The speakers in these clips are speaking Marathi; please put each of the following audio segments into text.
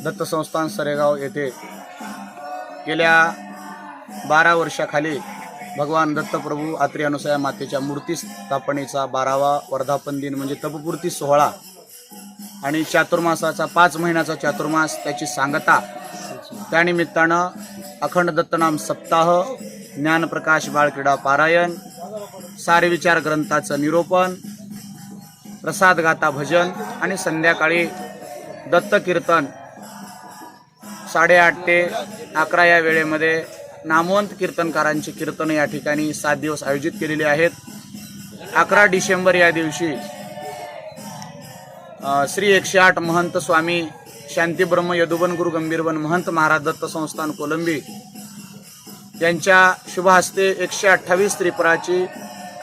दत्त संस्थान सरेगाव येथे गेल्या 12 वर्षाखाली भगवान दत्तप्रभू आत्री अनुसया मातेच्या मूर्ती स्थापनेचा 12वा वर्धापन दिन म्हणजे तपपूर्ती सोहळा आणि चातुर्मासाचा 5 महिन्याचा चातुर्मास त्याची सांगता, त्यानिमित्तानं अखंड दत्तनाम सप्ताह, ज्ञानप्रकाश बाळक्रीडा पारायण, सारे विचार ग्रंथाचं निरूपण, प्रसाद गाथा भजन आणि संध्याकाळी दत्त कीर्तन 8:30 ते 11 या वेळेमध्ये नामवंत कीर्तनकारांची कीर्तन या ठिकाणी 7 दिवस आयोजित केलेली आहेत। 11 डिसेंबर या दिवशी श्री 108 महंत स्वामी शांतीब्रह्म यदुबन गुरु गंभीरबन महंत महाराज दत्त संस्थान कोलंबी यांच्या शुभ हस्ते 128 त्रिपुराची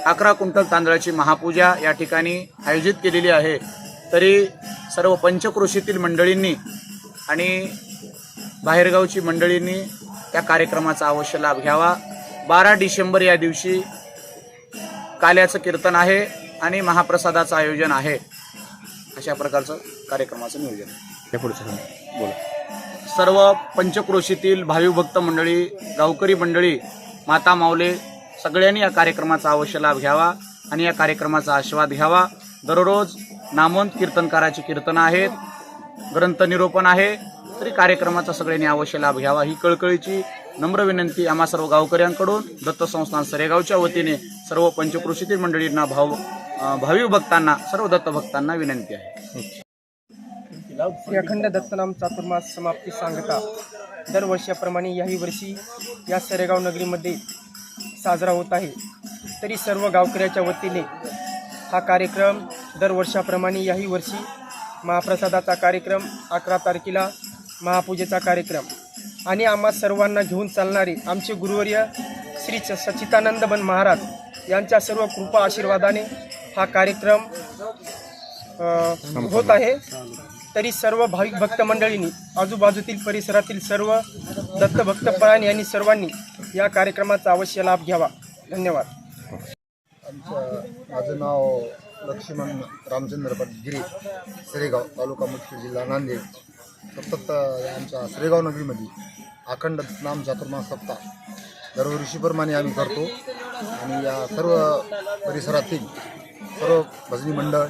11 क्विंटल तांदळाची महापूजा या ठिकाणी आयोजित केलेली आहे। तरी सर्व पंचक्रोशीतील मंडळींनी आणि बाहेरगावची मंडळींनी त्या कार्यक्रमाचा अवश्य लाभ घ्यावा। 12 डिसेंबर या दिवशी काल्याचं कीर्तन आहे आणि महाप्रसादाचं आयोजन आहे। अशा प्रकारचं कार्यक्रमाचं नियोजन आहे। बोला। सर्व पंचक्रोशीतील भाविक भक्त मंडळी, गावकरी मंडळी, माता माऊले सगळ्यांनी या कार्यक्रमाचा अवश्य लाभ घ्यावा आणि या कार्यक्रमाचा आस्वाद घ्यावा। दररोज नामवंत कीर्तनकाराची कीर्तन आहेत, ग्रंथ निरूपण आहे, तरी कार्यक्रमाचा सगळ्यांनी अवश्य लाभ घ्यावा ही कळकळीची नम्र विनंती आम्हा सर्व गावकऱ्यांकडून दत्त संस्थान सरेगावच्या वतीने सर्व पंचक्रोशीतील मंडळींना, भाविक भक्तांना, सर्व दत्त भक्तांना विनंती आहे। श्री अखंड दत्तनाम चातुर्मास समाप्ती सांगता दरवर्षाप्रमाणे याही वर्षी या सरेगाव नगरीमध्ये साजरा होत आहे। तरी सर्व गावकऱ्याच्या वतीने हा कार्यक्रम दरवर्षाप्रमाणे याही वर्षी महाप्रसादाचा कार्यक्रम, 11 तारखेला महापूजेचा कार्यक्रम आणि आम्हा सर्वांना घेऊन चालणारे आमचे गुरुवर्य श्री सच्चिदानंद बन महाराज यांच्या सर्व कृपा आशीर्वादाने हा कार्यक्रम होत आहे। तरी सर्व भाविक भक्त मंडळींनी, आजूबाजूतील परिसरातील सर्व दत्त भक्तपरायण यांनी सर्वांनी या कार्यक्रमाचा अवश्य लाभ घ्यावा। धन्यवाद। माझं नाव लक्ष्मण रामचंद्र गिरी, सरेगाव, तालुका मुदखेड, जिल्हा नांदेड। सतत आमच्या सरेगाव नगरीमध्ये अखंड नाम चातुर्मास सप्ताह दरवर्षीप्रमाणे आम्ही करतो आणि या सर्व परिसरातील सर्व भजनी मंडळ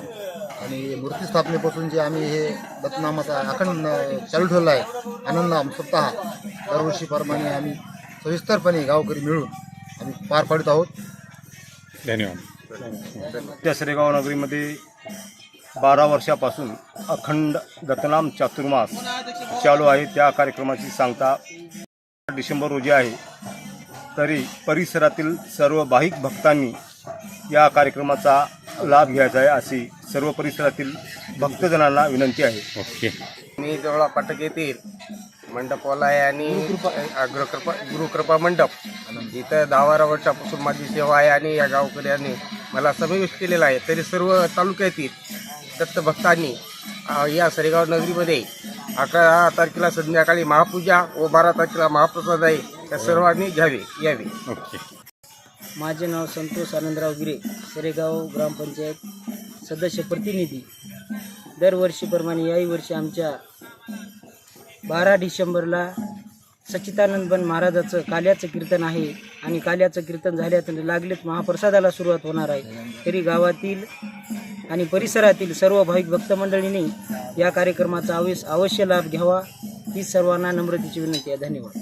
आणि मूर्ती स्थापनेपासून जे आम्ही हे दत्तनामाचा अखंड चालू ठेवला आहे आनंद सप्ताह दरवर्षीप्रमाणे आम्ही सविस्तरपणे गावकरी मिळून आम्ही पार पाडत आहोत। धन्यवाद। त्या सरेगाव नगरीमध्ये 12 वर्षापासून अखंड दत्तनाम चातुर्मास चालू आहे। त्या कार्यक्रमाची सांगता डिसेंबर रोजी आहे। तरी परिसरातील सर्व भाविक भक्तांनी या कार्यक्रमाचा लाभ घ्यायचा आहे अशी सर्व परिसरातील भक्तजनांना विनंती आहे। मी जवळ पाटक येथील मंडपवाला आहे आणि गुरुकृपा मंडप इथं 10-12 वर्षापासून माझी सेवा आहे आणि या गावकऱ्यांनी मला समावेश केलेला आहे। तरी सर्व तालुक्यातील दत्त भक्तांनी या सरेगाव नगरीमध्ये 11 तारखेला संध्याकाळी महापूजा व 12 तारखेला महाप्रसाद आहे, त्या सर्वांनी यावे। माझे नाव संतोष आनंदराव गिरे, सरेगाव ग्रामपंचायत सदस्य प्रतिनिधी। दरवर्षीप्रमाणे याही वर्षी आमच्या 12 डिसेंबरला सच्चिदानंद बन महाराजाचं काल्याचं कीर्तन आहे आणि काल्याचं कीर्तन झाल्यानंतर लागलेच महाप्रसादाला सुरुवात होणार आहे। तरी गावातील आणि परिसरातील सर्व भाविक भक्त मंडळींनी या कार्यक्रमाचा अवश्य लाभ घ्यावा ही सर्वांना नम्रतेची विनंती आहे। धन्यवाद।